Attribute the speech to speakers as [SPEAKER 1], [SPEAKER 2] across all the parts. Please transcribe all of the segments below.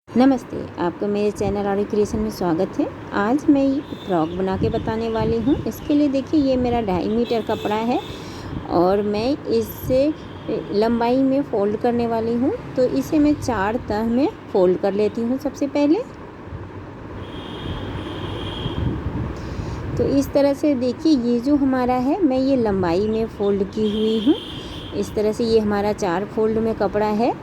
[SPEAKER 1] नमस्ते, आपका मेरे चैनल आरी क्रिएशन में स्वागत है। आज मैं फ्रॉक बना के बताने वाली हूँ। इसके लिए देखिए ये मेरा 2.5 मीटर कपड़ा है और मैं इससे लंबाई में फ़ोल्ड करने वाली हूँ। तो इसे मैं 4 तह में फ़ोल्ड कर लेती हूँ सबसे पहले। तो इस तरह से देखिए ये जो हमारा है मैं ये लंबाई में फ़ोल्ड की हुई हूँ। इस तरह से ये हमारा 4 फ़ोल्ड में कपड़ा है।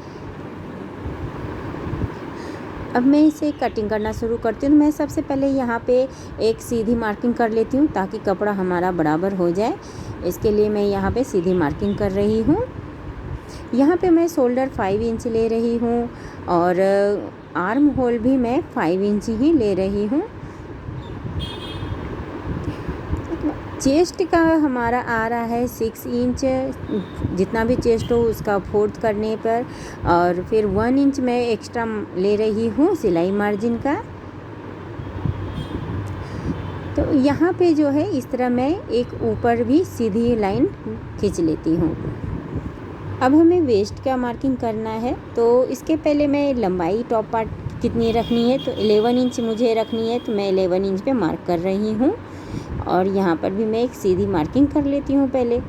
[SPEAKER 1] अब मैं इसे कटिंग करना शुरू करती हूँ। मैं सबसे पहले यहाँ पे एक सीधी मार्किंग कर लेती हूँ ताकि कपड़ा हमारा बराबर हो जाए। इसके लिए मैं यहाँ पे सीधी मार्किंग कर रही हूँ। यहाँ पे मैं शोल्डर 5 इंच ले रही हूँ और आर्म होल भी मैं 5 इंच ही ले रही हूँ। चेस्ट का हमारा आ रहा है 6 इंच, जितना भी चेस्ट हो उसका 4th करने पर, और फिर 1 इंच मैं एक्स्ट्रा ले रही हूँ सिलाई मार्जिन का। तो यहाँ पे जो है इस तरह मैं एक ऊपर भी सीधी लाइन खींच लेती हूँ। अब हमें वेस्ट का मार्किंग करना है। तो इसके पहले मैं लंबाई टॉप पार्ट कितनी रखनी है, तो 11 इंच मुझे रखनी है। तो मैं 11 इंच पे मार्क कर रही हूँ और यहाँ पर भी मैं एक सीधी मार्किंग कर लेती हूँ पहले।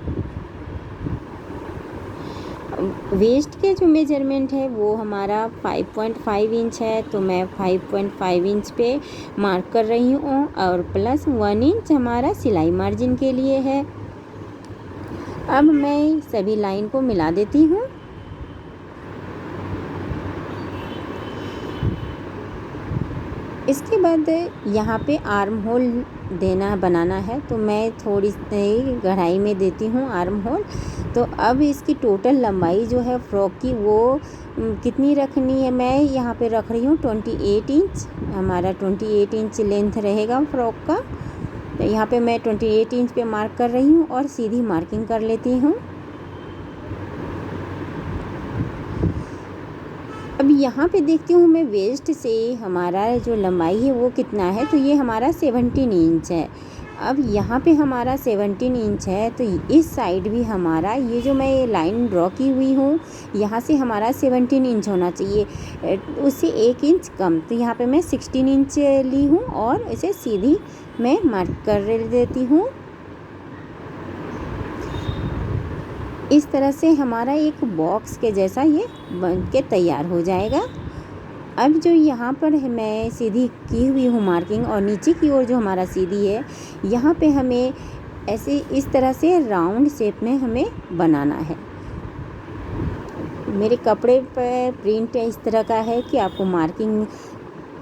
[SPEAKER 1] वेस्ट के जो मेजरमेंट है वो हमारा 5.5 इंच है, तो मैं 5.5 इंच पे मार्क कर रही हूँ और प्लस 1 इंच हमारा सिलाई मार्जिन के लिए है। अब मैं सभी लाइन को मिला देती हूँ। इसके बाद यहाँ पे आर्म होल बनाना है, तो मैं थोड़ी सी गहराई में देती हूँ आर्म होल। तो अब इसकी टोटल लंबाई जो है फ्रॉक की वो कितनी रखनी है, मैं यहाँ पे रख रही हूँ 28 इंच। हमारा 28 इंच लेंथ रहेगा फ्रॉक का। तो यहाँ पे मैं 28 इंच पे मार्क कर रही हूँ और सीधी मार्किंग कर लेती हूँ। अब यहाँ पे देखती हूँ मैं वेस्ट से हमारा जो लंबाई है वो कितना है, तो ये हमारा 17 इंच है। अब यहाँ पे हमारा 17 इंच है, तो इस साइड भी हमारा ये जो मैं लाइन ड्रॉ की हुई हूँ यहाँ से हमारा 17 इंच होना चाहिए, उससे 1 इंच कम। तो यहाँ पे मैं 16 इंच ली हूँ और इसे सीधी मैं मार्क कर देती हूँ। इस तरह से हमारा एक बॉक्स के जैसा ये बन के तैयार हो जाएगा। अब जो यहाँ पर है मैं सीधी की हुई हूँ मार्किंग, और नीचे की ओर जो हमारा सीधी है यहाँ पे हमें ऐसे इस तरह से राउंड शेप में हमें बनाना है। मेरे कपड़े पर प्रिंट इस तरह का है कि आपको मार्किंग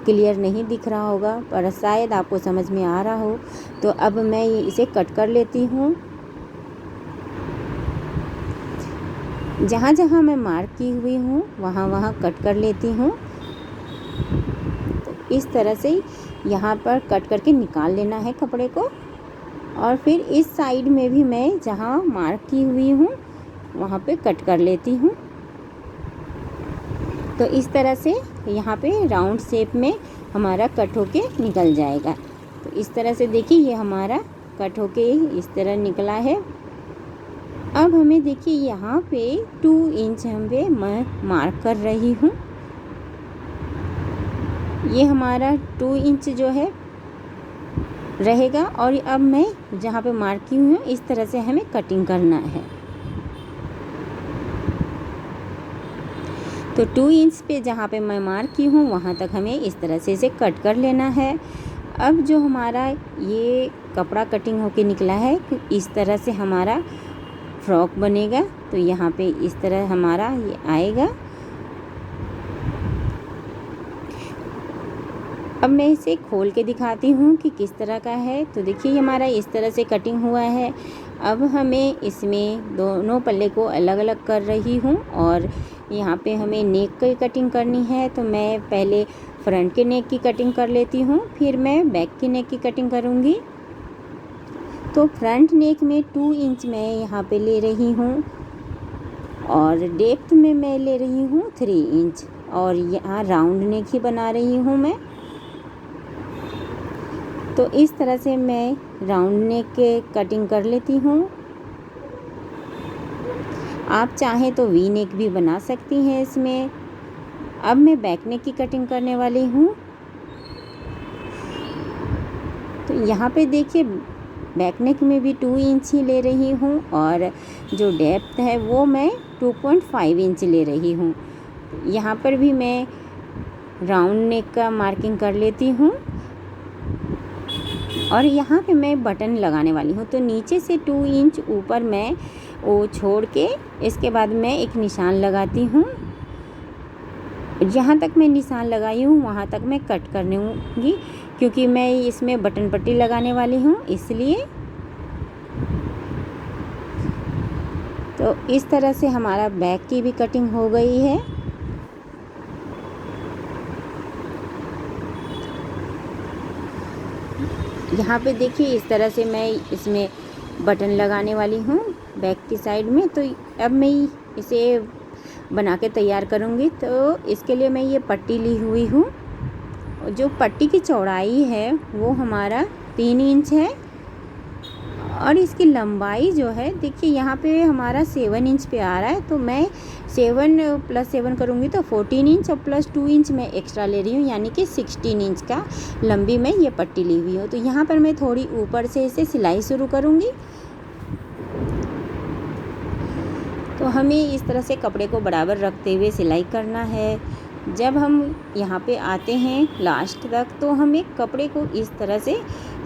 [SPEAKER 1] क्लियर नहीं दिख रहा होगा, पर शायद आपको समझ में आ रहा हो। तो अब मैं इसे कट कर लेती हूँ। जहाँ जहाँ मैं मार्क की हुई हूँ वहाँ वहाँ कट कर लेती हूँ। तो इस तरह से यहाँ पर कट करके निकाल लेना है कपड़े को, और फिर इस साइड में भी मैं जहाँ मार्क की हुई हूँ वहाँ पे कट कर लेती हूँ। तो इस तरह से यहाँ पे राउंड शेप में हमारा कट होके निकल जाएगा। तो इस तरह से देखिए ये हमारा कट होके इस तरह निकला है। अब हमें देखिए यहाँ पे 2 इंच मैं मार्क कर रही हूँ। ये हमारा 2 इंच जो है रहेगा, और अब मैं जहाँ पे मार्क की हूँ इस तरह से हमें कटिंग करना है। तो 2 इंच पे जहाँ पे मैं मार्क की हूँ वहाँ तक हमें इस तरह से इसे कट कर लेना है। अब जो हमारा ये कपड़ा कटिंग होके निकला है इस तरह से हमारा फ्रॉक बनेगा। तो यहाँ पे इस तरह हमारा ये आएगा। अब मैं इसे खोल के दिखाती हूँ कि किस तरह का है। तो देखिए हमारा इस तरह से कटिंग हुआ है। अब हमें इसमें दोनों पल्ले को अलग अलग कर रही हूँ, और यहाँ पे हमें नेक की कटिंग करनी है। तो मैं पहले फ्रंट के नेक की कटिंग कर लेती हूँ, फिर मैं बैक की नेक की कटिंग करूँगी। तो फ्रंट नेक में 2 इंच मैं यहाँ पे ले रही हूँ, और डेप्थ में मैं ले रही हूँ 3 इंच, और यहाँ राउंड नेक ही बना रही हूँ मैं। तो इस तरह से मैं राउंड नेक के कटिंग कर लेती हूँ। आप चाहें तो वी नेक भी बना सकती हैं इसमें। अब मैं बैक नेक की कटिंग करने वाली हूँ। तो यहाँ पे देखिए बैक नेक में भी 2 इंच ही ले रही हूँ और जो डेप्थ है वो मैं 2.5 इंच ले रही हूँ। यहाँ पर भी मैं राउंड नेक का मार्किंग कर लेती हूँ और यहाँ पे मैं बटन लगाने वाली हूँ। तो नीचे से 2 इंच ऊपर मैं वो छोड़ के इसके बाद मैं एक निशान लगाती हूँ। जहाँ तक मैं निशान लगाई हूँ वहाँ तक मैं कट करने हूँगी, क्योंकि मैं इसमें बटन पट्टी लगाने वाली हूँ इसलिए। तो इस तरह से हमारा बैक की भी कटिंग हो गई है। यहाँ पे देखिए इस तरह से मैं इसमें बटन लगाने वाली हूँ बैक की साइड में। तो अब मैं इसे बना के तैयार करूँगी। तो इसके लिए मैं ये पट्टी ली हुई हूँ। जो पट्टी की चौड़ाई है वो हमारा 3 इंच है और इसकी लंबाई जो है देखिए यहाँ पे हमारा 7 इंच पे आ रहा है। तो मैं 7 + 7 करूँगी तो 14 इंच और +2 इंच मैं एक्स्ट्रा ले रही हूँ, यानी कि 16 इंच का लंबी मैं ये पट्टी ली हुई हूँ। तो यहाँ पर मैं थोड़ी ऊपर से इसे सिलाई शुरू करूँगी। तो हमें इस तरह से कपड़े को बराबर रखते हुए सिलाई करना है। जब हम यहाँ पे आते हैं लास्ट तक तो हमें कपड़े को इस तरह से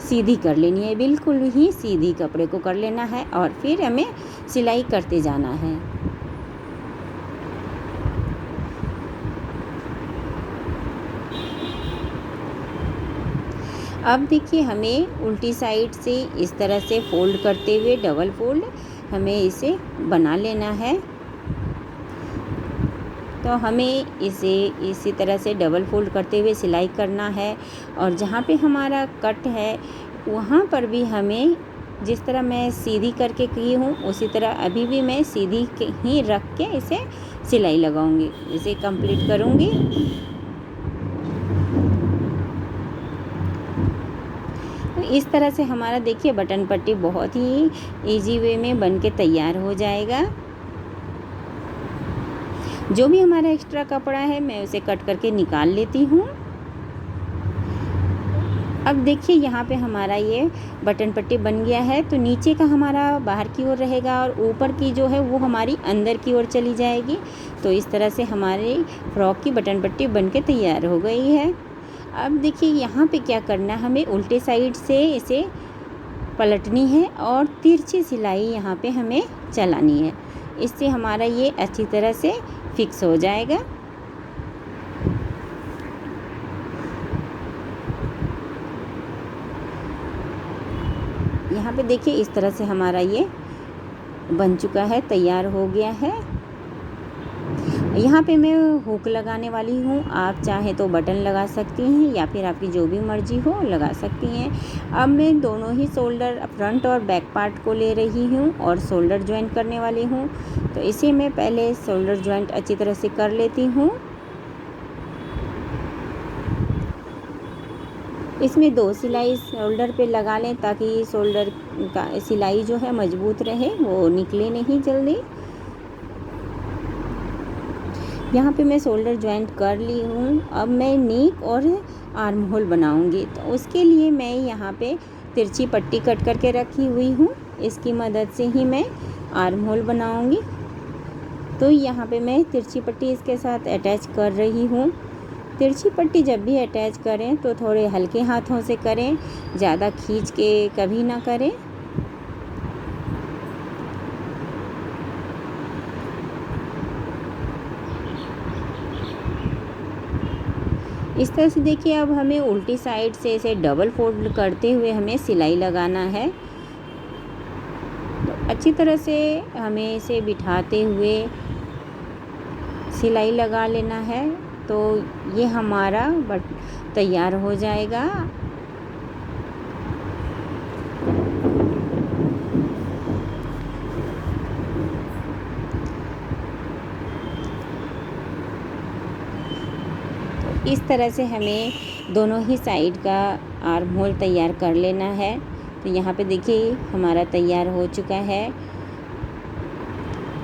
[SPEAKER 1] सीधी कर लेनी है, बिल्कुल ही सीधी कपड़े को कर लेना है और फिर हमें सिलाई करते जाना है। अब देखिए हमें उल्टी साइड से इस तरह से फोल्ड करते हुए डबल फोल्ड हमें इसे बना लेना है। तो हमें इसे इसी तरह से डबल फोल्ड करते हुए सिलाई करना है और जहाँ पे हमारा कट है वहाँ पर भी हमें जिस तरह मैं सीधी करके की हूँ उसी तरह अभी भी मैं सीधी ही रख के इसे सिलाई लगाऊंगी, इसे कंप्लीट करूँगी। तो इस तरह से हमारा देखिए बटन पट्टी बहुत ही इजी वे में बन के तैयार हो जाएगा। जो भी हमारा एक्स्ट्रा कपड़ा है मैं उसे कट करके निकाल लेती हूँ। अब देखिए यहाँ पे हमारा ये बटन पट्टी बन गया है। तो नीचे का हमारा बाहर की ओर रहेगा और ऊपर की जो है वो हमारी अंदर की ओर चली जाएगी। तो इस तरह से हमारी फ्रॉक की बटन पट्टी बन के तैयार हो गई है। अब देखिए यहाँ पे क्या करना है, हमें उल्टे साइड से इसे पलटनी है और तिरछी सिलाई यहाँ पे हमें चलानी है। इससे हमारा ये अच्छी तरह से फिक्स हो जाएगा। यहाँ पे देखिए इस तरह से हमारा ये बन चुका है, तैयार हो गया है। यहाँ पे मैं हुक लगाने वाली हूँ, आप चाहे तो बटन लगा सकती हैं या फिर आपकी जो भी मर्जी हो लगा सकती हैं। अब मैं दोनों ही शोल्डर फ्रंट और बैक पार्ट को ले रही हूँ और शोल्डर ज्वाइंट करने वाली हूँ। तो इसे मैं पहले शोल्डर ज्वाइंट अच्छी तरह से कर लेती हूँ। इसमें 2 सिलाई शोल्डर पे लगा लें ताकि शोल्डर का सिलाई जो है मजबूत रहे, वो निकले नहीं जल्दी। यहाँ पे मैं शोल्डर ज्वाइंट कर ली हूँ। अब मैं नेक और आर्म होल बनाऊँगी। तो उसके लिए मैं यहाँ पे तिरछी पट्टी कट करके रखी हुई हूँ, इसकी मदद से ही मैं आर्म होल बनाऊँगी। तो यहाँ पे मैं तिरछी पट्टी इसके साथ अटैच कर रही हूँ। तिरछी पट्टी जब भी अटैच करें तो थोड़े हल्के हाथों से करें, ज़्यादा खींच के कभी ना करें। इस तरह से देखिए अब हमें उल्टी साइड से इसे डबल फोल्ड करते हुए हमें सिलाई लगाना है। तो अच्छी तरह से हमें इसे बिठाते हुए सिलाई लगा लेना है। तो ये हमारा तैयार हो जाएगा। इस तरह से हमें दोनों ही साइड का आर्म होल तैयार कर लेना है। तो यहाँ पे देखिए हमारा तैयार हो चुका है।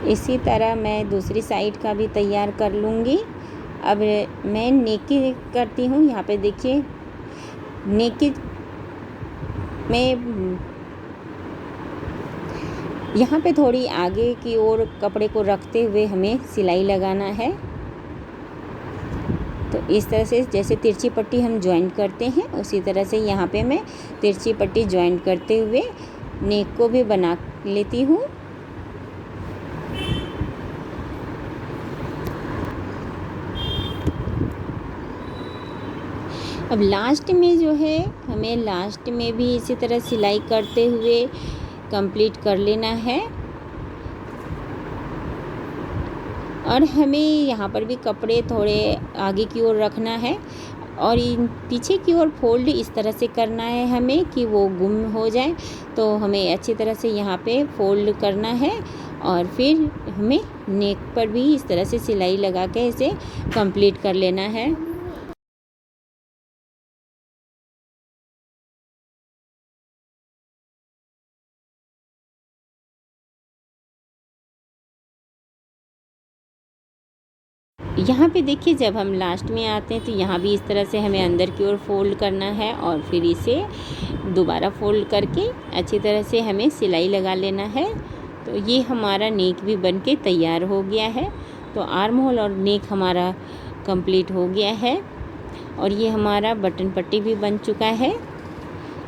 [SPEAKER 1] इसी तरह मैं दूसरी साइड का भी तैयार कर लूँगी। अब मैं नेक की करती हूँ। यहाँ पे देखिए नेक की मैं यहाँ पे थोड़ी आगे की ओर कपड़े को रखते हुए हमें सिलाई लगाना है। तो इस तरह से जैसे तिरछी पट्टी हम ज्वाइन करते हैं उसी तरह से यहाँ पे मैं तिरछी पट्टी ज्वाइन करते हुए नेक को भी बना लेती हूँ। अब लास्ट में जो है हमें लास्ट में भी इसी तरह सिलाई करते हुए कंप्लीट कर लेना है। और हमें यहाँ पर भी कपड़े थोड़े आगे की ओर रखना है और पीछे की ओर फोल्ड इस तरह से करना है हमें कि वो गुम हो जाए। तो हमें अच्छी तरह से यहाँ पे फोल्ड करना है और फिर हमें नेक पर भी इस तरह से सिलाई लगा के इसे कंप्लीट कर लेना है। यहाँ पे देखिए जब हम लास्ट में आते हैं तो यहाँ भी इस तरह से हमें अंदर की ओर फोल्ड करना है और फिर इसे दोबारा फोल्ड करके अच्छी तरह से हमें सिलाई लगा लेना है। तो ये हमारा नेक भी बन के तैयार हो गया है। तो आर्म होल और नेक हमारा कंप्लीट हो गया है और ये हमारा बटन पट्टी भी बन चुका है।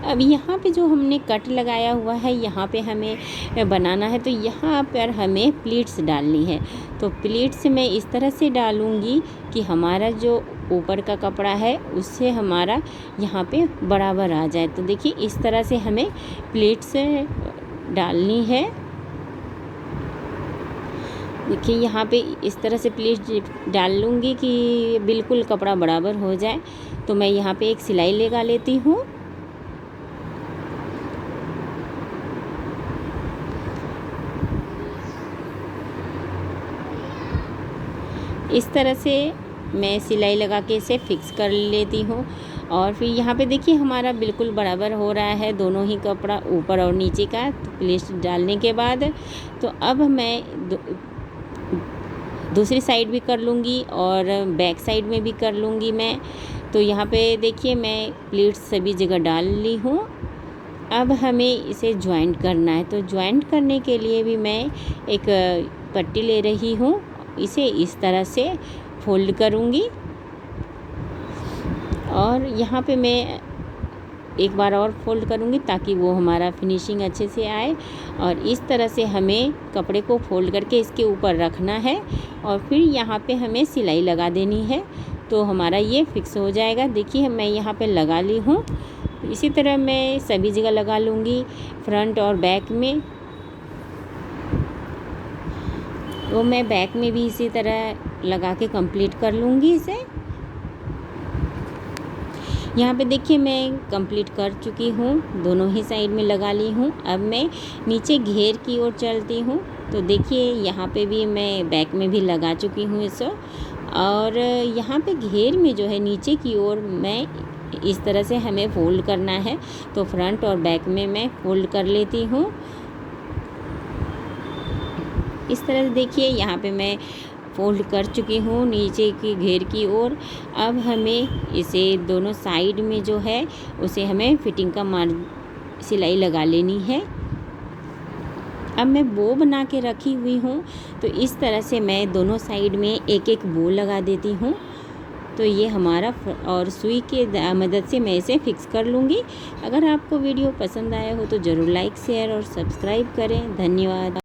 [SPEAKER 1] अब यहाँ पे जो हमने कट लगाया हुआ है यहाँ पे हमें बनाना है। तो यहाँ पर हमें प्लीट्स डालनी है। तो प्लीट्स मैं इस तरह से डालूँगी कि हमारा जो ऊपर का कपड़ा है उससे हमारा यहाँ पे बराबर आ जाए। तो देखिए इस तरह से हमें प्लीट्स डालनी है। देखिए यहाँ पे इस तरह से प्लीट्स डाल लूँगी कि बिल्कुल कपड़ा बराबर हो जाए। तो मैं यहाँ पे एक सिलाई लगा लेती हूँ। इस तरह से मैं सिलाई लगा के इसे फिक्स कर लेती हूँ और फिर यहाँ पे देखिए हमारा बिल्कुल बराबर हो रहा है दोनों ही कपड़ा ऊपर और नीचे का। तो प्लीट्स डालने के बाद तो अब मैं दूसरी साइड भी कर लूँगी और बैक साइड में भी कर लूँगी मैं। तो यहाँ पे देखिए मैं प्लीट्स सभी जगह डाल ली हूँ। अब हमें इसे ज्वाइंट करना है। तो ज्वाइंट करने के लिए भी मैं एक पट्टी ले रही हूँ। इसे इस तरह से फोल्ड करूँगी और यहाँ पे मैं एक बार और फोल्ड करूँगी ताकि वो हमारा फिनिशिंग अच्छे से आए। और इस तरह से हमें कपड़े को फोल्ड करके इसके ऊपर रखना है और फिर यहाँ पे हमें सिलाई लगा देनी है। तो हमारा ये फिक्स हो जाएगा। देखिए मैं यहाँ पे लगा ली हूँ। इसी तरह मैं सभी जगह लगा लूँगी फ्रंट और बैक में। तो मैं बैक में भी इसी तरह लगा के कंप्लीट कर लूँगी इसे। यहाँ पे देखिए मैं कंप्लीट कर चुकी हूँ, दोनों ही साइड में लगा ली हूँ। अब मैं नीचे घेर की ओर चलती हूँ। तो देखिए यहाँ पे भी मैं बैक में भी लगा चुकी हूँ इसे। और यहाँ पे घेर में जो है नीचे की ओर मैं इस तरह से हमें फोल्ड करना है। तो फ्रंट और बैक में मैं फोल्ड कर लेती हूँ। इस तरह से देखिए यहाँ पे मैं फोल्ड कर चुकी हूँ नीचे की घेर की ओर। अब हमें इसे दोनों साइड में जो है उसे हमें फिटिंग का सिलाई लगा लेनी है। अब मैं बो बना के रखी हुई हूँ। तो इस तरह से मैं दोनों साइड में एक एक बो लगा देती हूँ। तो ये हमारा और सुई के मदद से मैं इसे फिक्स कर लूँगी। अगर आपको वीडियो पसंद आया हो तो ज़रूर लाइक शेयर और सब्सक्राइब करें। धन्यवाद।